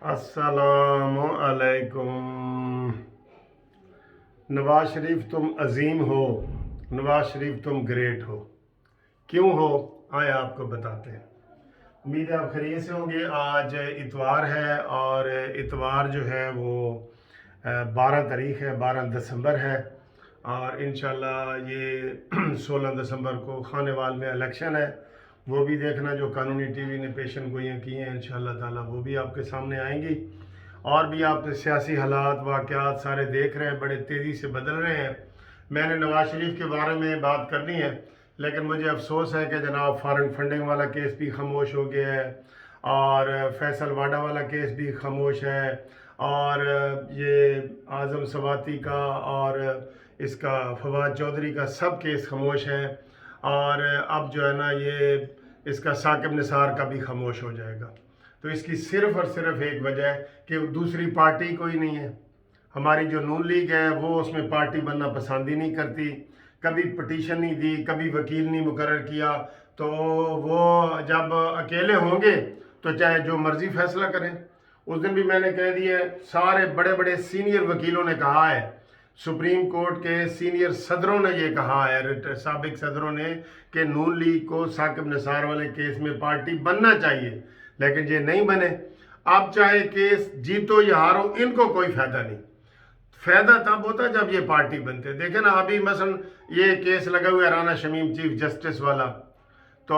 अस्सलाम अलैकुम। नवाज शरीफ तुम अजीम हो, नवाज शरीफ तुम ग्रेट हो। क्यों हो आए आपको बताते हैं। उम्मीद है आप खैरियत से होंगे। आज इतवार है और इतवार जो है वो 12 तारीख है, 12 दिसंबर है और इंशाल्लाह ये 16 दिसंबर को खानेवाल में इलेक्शन है। वो भी देखना, जो कानूनी टीवी ने पेशन गोइयाँ की हैं इंशाल्लाह ताला वो भी आपके सामने आएंगी। और भी आप सियासी हालात वाक़यात सारे देख रहे हैं, बड़े तेज़ी से बदल रहे हैं। मैंने नवाज शरीफ के बारे में बात करनी है, लेकिन मुझे अफसोस है कि जनाब फॉरेन फंडिंग वाला केस भी खामोश हो गया है और फैसल वाडा वाला केस भी खामोश है और ये आज़म सवाती का और इसका फवाद चौधरी का सब केस खामोश है और अब जो है ना ये इसका साकिब निसार का भी खामोश हो जाएगा। तो इसकी सिर्फ़ और सिर्फ एक वजह है कि दूसरी पार्टी कोई नहीं है। हमारी जो नून लीग है वो उसमें पार्टी बनना पसंद ही नहीं करती, कभी पटिशन नहीं दी, कभी वकील नहीं मुकर्रर किया। तो वो जब अकेले होंगे तो चाहे जो मर्ज़ी फैसला करें। उस दिन भी मैंने कह दिया, सारे बड़े बड़े सीनियर वकीलों ने कहा है, सुप्रीम कोर्ट के सीनियर सदरों ने ये कहा है, साबिक सदरों ने, कि नून लीग को साकिब निसार वाले केस में पार्टी बनना चाहिए, लेकिन ये नहीं बने। अब चाहे केस जीतो या हारो, इनको कोई फ़ायदा नहीं। फ़ायदा तब होता जब ये पार्टी बनते। देखे ना, अभी मसलन ये केस लगा हुआ है राना शमीम चीफ जस्टिस वाला, तो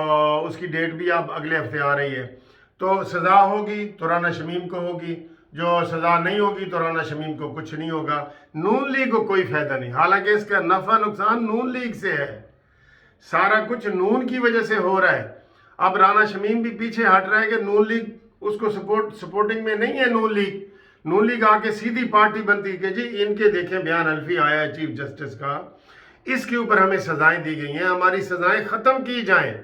उसकी डेट भी अब अगले हफ्ते आ रही है। तो सज़ा होगी तो राना शमीम को होगी, जो सज़ा नहीं होगी तो राना शमीम को कुछ नहीं होगा। नून लीग को कोई फ़ायदा नहीं, हालांकि इसका नफ़ा नुकसान नून लीग से है, सारा कुछ नून की वजह से हो रहा है। अब राना शमीम भी पीछे हट रहा है कि नून लीग उसको सपोर्टिंग में नहीं है। नून लीग आके सीधी पार्टी बनती है कि जी इनके देखें बयान हल्फी आया है चीफ जस्टिस का, इसके ऊपर हमें सज़ाएं दी गई हैं, हमारी सज़ाएं ख़त्म की जाएं।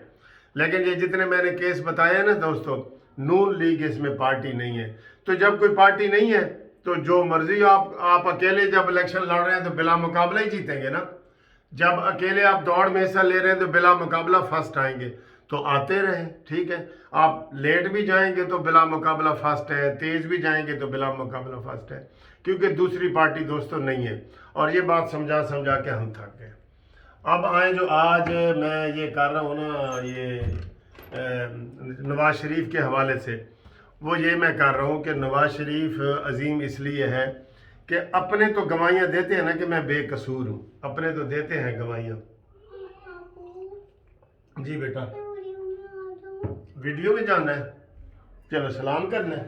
लेकिन ये जितने मैंने केस बताए ना दोस्तों, नून लीग इसमें पार्टी नहीं है। तो जब कोई पार्टी नहीं है तो जो मर्जी आप अकेले जब इलेक्शन लड़ रहे हैं तो बिला मुकाबला ही जीतेंगे ना। जब अकेले आप दौड़ में हिस्सा ले रहे हैं तो बिला मुकाबला फर्स्ट आएंगे। तो आते रहें, ठीक है। आप लेट भी जाएंगे तो बिला मुकाबला फर्स्ट है, तेज़ भी जाएंगे तो बिला मुकाबला फर्स्ट है, क्योंकि दूसरी पार्टी दोस्तों नहीं है। और ये बात समझा समझा के हम थक गए। अब आए जो आज मैं ये कर रहा हूँ ना, ये नवाज शरीफ के हवाले से, वो ये मैं कर रहा हूँ कि नवाज शरीफ अजीम इसलिए है कि अपने तो गवाहियाँ देते हैं ना कि मैं बेकसूर हूँ, अपने तो देते हैं गवाहियाँ। जी बेटा, वीडियो में जाना है, चलो सलाम करना है,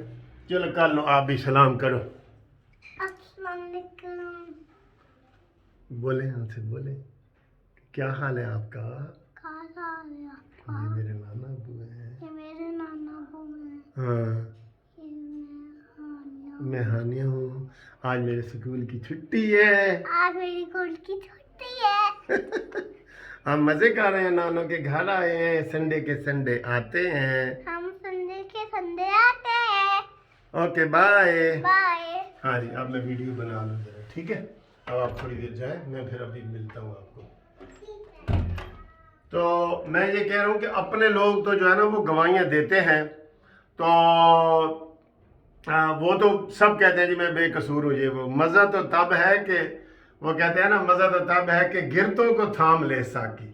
चलो कर लो, आप भी सलाम करो। अस्सलाम वालेकुम। बोले, हमसे बोले, क्या हाल है आपका? ये मेरे नाना अबू हैं। हाँ, मैं हानिया हूँ। आज मेरे स्कूल की छुट्टी है। आज मेरी स्कूल की छुट्टी है। हम मजे कर रहे हैं, नानों के घर आए हैं, संडे के संडे आते हैं। हम संडे के संडे आते हैं। Okay bye bye. हाँ जी, अब मैं वीडियो बना लूँ जरा, ठीक है। अब आप थोड़ी देर जाए, मैं फिर अभी मिलता हूँ आपको। तो मैं ये कह रहा हूँ कि अपने लोग तो जो है ना वो गवाहियाँ देते हैं, तो वो तो सब कहते हैं जी मैं बेकसूर हूँ, ये वो। मज़ा तो तब है कि वो कहते हैं ना, मज़ा तो तब है कि गिरतों को थाम ले साकी।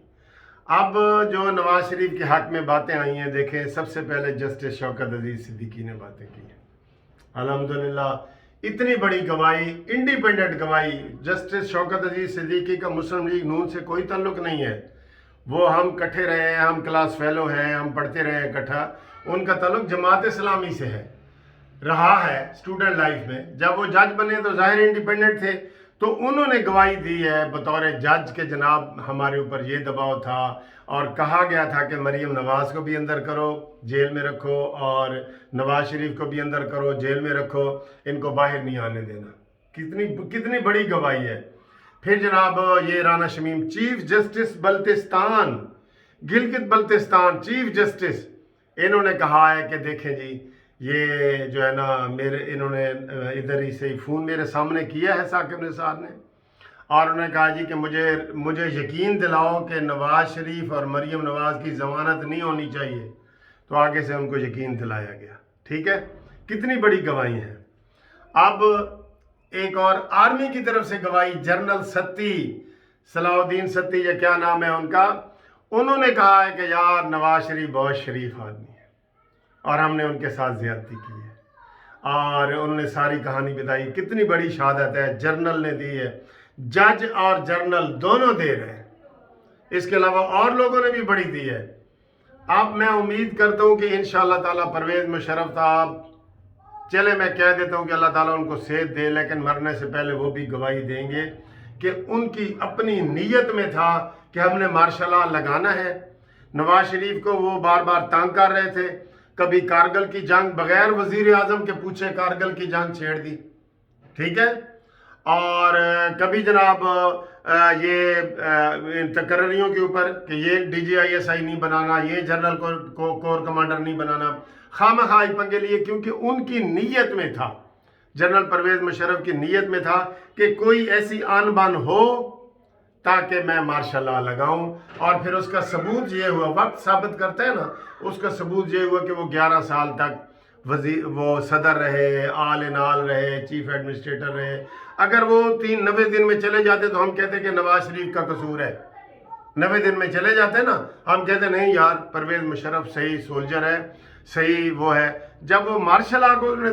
अब जो नवाज शरीफ के हक में बातें आई हैं, देखें, सबसे पहले जस्टिस शौकत अजीज़ सिद्दीकी ने बातें की हैं। अल्हम्दुलिल्लाह इतनी बड़ी गवाही, इंडिपेंडेंट गवाही। जस्टिस शौकत अजीज़ सिद्दीकी का मुस्लिम लीग नून से कोई ताल्लुक नहीं है। वो हम इकट्ठे रहे हैं, हम क्लास फेलो हैं, हम पढ़ते रहे इकट्ठा। उनका ताल्लुक जमात इस्लामी से है, रहा है स्टूडेंट लाइफ में। जब वो जज बने तो ज़ाहिर इंडिपेंडेंट थे, तो उन्होंने गवाही दी है बतौर जज के जनाब हमारे ऊपर ये दबाव था और कहा गया था कि मरीम नवाज़ को भी अंदर करो, जेल में रखो, और नवाज शरीफ को भी अंदर करो, जेल में रखो, इनको बाहर नहीं आने देना। कितनी बड़ी गवाही है। फिर जनाब ये Rana Shamim chief justice Baltistan, Gilgit Baltistan chief justice, इन्होंने कहा है कि देखें जी ये जो है ना, इन्होंने इधर ही से फ़ोन मेरे सामने किया है साकिब निसार ने, और उन्होंने कहा जी कि मुझे यकीन दिलाओ कि नवाज शरीफ और मरीम नवाज़ की ज़मानत नहीं होनी चाहिए। तो आगे से उनको यकीन दिलाया गया, ठीक है, कितनी बड़ी गवाही है। अब एक और आर्मी की तरफ से गवाही, जनरल सत्ती, सलाउद्दीन सत्ती या क्या नाम है उनका, उन्होंने कहा है कि यार नवाज शरीफ बहुत शरीफ आदमी है और हमने उनके साथ ज्यादती की है, और उन्होंने सारी कहानी बताई। कितनी बड़ी शहादत है, जर्नल ने दी है, जज और जर्नल दोनों दे रहे हैं, इसके अलावा और लोगों ने भी बड़ी दी है। अब मैं उम्मीद करता हूँ कि इंशाअल्लाह ताला परवेज़ मुशर्रफ साहब, चले मैं कह देता हूँ कि अल्लाह ताला उनको सेहत दे, लेकिन मरने से पहले वो भी गवाही देंगे कि उनकी अपनी नीयत में था कि हमने मार्शल लॉ लगाना है। नवाज शरीफ को वो बार बार तंग कर रहे थे, कभी कारगिल की जंग बगैर वजीर आजम के पूछे कारगिल की जंग छेड़ दी, ठीक है, और कभी जनाब ये तकर्रियों के ऊपर कि ये DGISI नहीं बनाना, ये जनरल कोर कमांडर नहीं बनाना, खामखा पंगे लिए, क्योंकि उनकी नीयत में था, जनरल परवेज़ मुशर्रफ की नीयत में था कि कोई ऐसी आन बान हो ताकि मैं मार्शल लॉ लगाऊं। और फिर उसका सबूत ये हुआ, वक्त साबित करता है ना, उसका सबूत ये हुआ कि वो 11 साल तक वो सदर रहे, आल इन आल रहे, चीफ एडमिनिस्ट्रेटर रहे। अगर वो 90 दिन में चले जाते तो हम कहते कि नवाज शरीफ का कसूर है। 90 दिन में चले जाते ना, हम कहते नहीं यार परवेज़ मुशर्रफ सही सोल्जर है, सही वो है। जब वो मार्शल लॉ को उन्होंने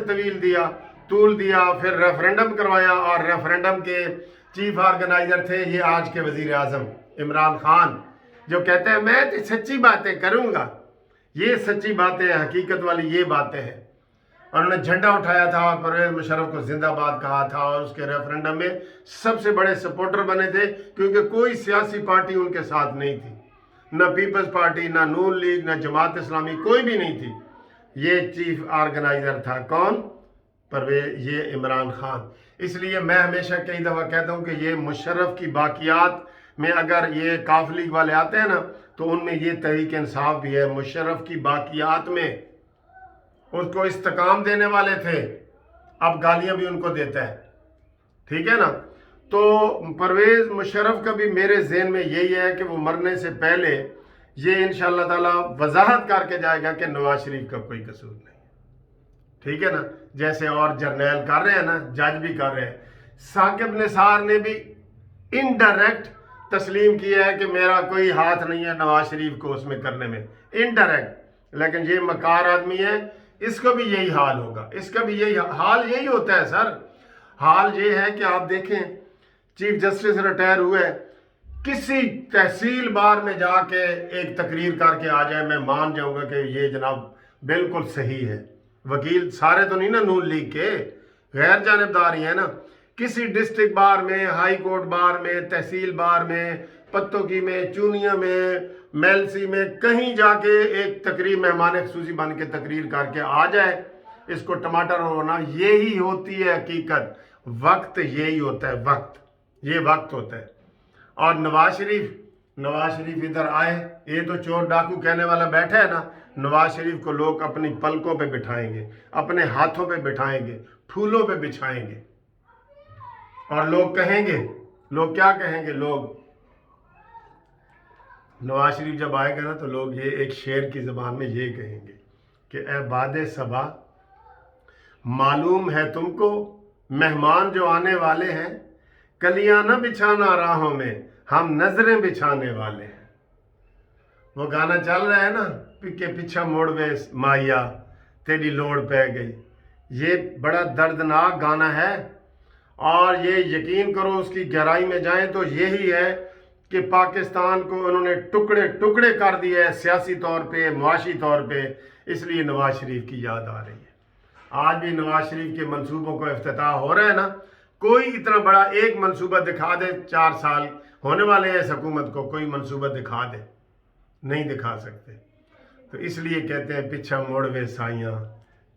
तूल दिया, फिर रेफरेंडम करवाया, और रेफरेंडम के चीफ ऑर्गेनाइजर थे ये आज के वजीर आजम इमरान खान, जो कहते हैं मैं तो सच्ची बातें करूंगा। ये सच्ची बातें, हकीकत वाली ये बातें हैं। और उन्होंने झंडा उठाया था और परवेज़ मुशर्रफ को जिंदाबाद कहा था, और उसके रेफरेंडम में सबसे बड़े सपोर्टर बने थे, क्योंकि कोई सियासी पार्टी उनके साथ नहीं थी, ना पीपल्स पार्टी, ना नून लीग, ना जमात इस्लामी, कोई भी नहीं थी। ये चीफ ऑर्गेनाइजर था कौन? परवेज़, ये इमरान खान। इसलिए मैं हमेशा कई दफ़ा कहता हूँ कि ये मुशर्रफ की बाकियात में अगर ये काफ लीग वाले आते हैं ना, तो उनमें ये तहरीक इंसाफ भी है। मुशर्रफ की बाकियात में उसको इस्तेकाम देने वाले थे, अब गालियां भी उनको देता है, ठीक है ना। तो परवेज़ मुशर्रफ का भी मेरे ज़हन में यही है कि वो मरने से पहले ये इंशाअल्लाह ताला वजाहत करके जाएगा कि नवाज शरीफ का कोई कसूर नहीं, ठीक है ना। जैसे और जर्नैल कर रहे हैं ना, जज भी कर रहे हैं। साकिब निसार ने भी इनडायरेक्ट तस्लीम किया है कि मेरा कोई हाथ नहीं है नवाज शरीफ को उसमें करने में, इनडायरेक्ट। लेकिन ये मकार आदमी है, इसका भी यही हाल होगा, इसका भी यही हाल यही होता है सर। हाल ये है कि आप देखें, चीफ जस्टिस रिटायर हुए, किसी तहसील बार में जाके एक तकरीर करके आ जाए, मैं मान जाऊंगा कि ये जनाब बिल्कुल सही है। वकील सारे तो नहीं ना नून लीग के, गैर जानिबदार ही है ना। किसी डिस्ट्रिक्ट बार में, हाई कोर्ट बार में, तहसील बार में, पत्तोकी में, चूनिया में, मेलसी में, कहीं जाके एक तकरीर मेहमान खुसूसी बन के तकरीर करके आ जाए, इसको टमाटर होना, यही होती है हकीकत। वक्त यही होता है, वक्त, ये वक्त होता है। और नवाज शरीफ इधर आए, ये तो चोर डाकू कहने वाला बैठा है ना, नवाज शरीफ को लोग अपनी पलकों पे बिठाएंगे, अपने हाथों पे बिठाएंगे, फूलों पे बिछाएंगे, और लोग कहेंगे, लोग क्या कहेंगे, लोग नवाज शरीफ जब आएगा ना, तो लोग ये एक शेर की ज़बान में ये कहेंगे कि ए बादे सबा, मालूम है तुमको मेहमान जो आने वाले हैं, कलियां न बिछाना राहों में, हम नजरें बिछाने वाले हैं। वो गाना चल रहा है ना, के पीछा मोड़ वे माहिया तेरी लोड़ पै गई। ये बड़ा दर्दनाक गाना है, और ये यकीन करो उसकी गहराई में जाएं तो यही है कि पाकिस्तान को उन्होंने टुकड़े टुकड़े कर दिया है, सियासी तौर पे, मुआशी तौर पे। इसलिए नवाज शरीफ की याद आ रही है। आज भी नवाज शरीफ के मंसूबों का इफ्तिताह हो रहा है ना, कोई इतना बड़ा एक मंसूबा दिखा दे, 4 साल होने वाले हैं इस हुकूमत को, कोई मंसूबा दिखा दे, नहीं दिखा सकते। तो इसलिए कहते हैं पिछा मोड़ वे साइयां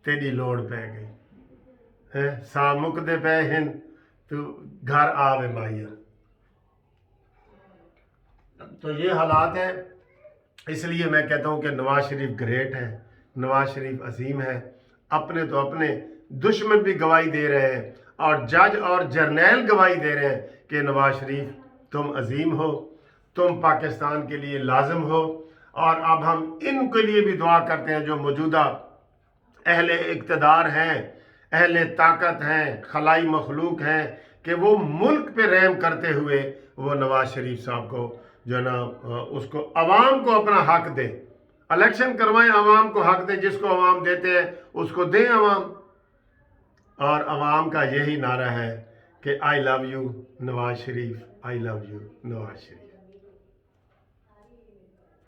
तेरी लोड़ पै गई है, सा मुकदे पे हिन तो घर आवे माइया। तो ये हालात हैं। इसलिए मैं कहता हूँ कि नवाज शरीफ ग्रेट है, नवाज शरीफ अजीम है। अपने तो अपने दुश्मन भी गवाही दे रहे हैं, और जज और जर्नैल गवाही दे रहे हैं कि नवाज शरीफ तुम अजीम हो, तुम पाकिस्तान के लिए लाजम हो। और अब हम इनके लिए भी दुआ करते हैं जो मौजूदा اہل اقتدار ہیں، اہل طاقت ہیں، خلائی مخلوق ہیں کہ وہ ملک پہ رحم کرتے ہوئے وہ نواز شریف صاحب کو جو ہے نا اس کو عوام کو اپنا حق دیں، الیکشن کروائیں، عوام کو حق دیں، جس کو عوام دیتے ہیں اس کو دیں عوام۔ اور عوام کا یہی نعرہ ہے کہ آئی love you Nawaz Sharif, I love you Nawaz Sharif.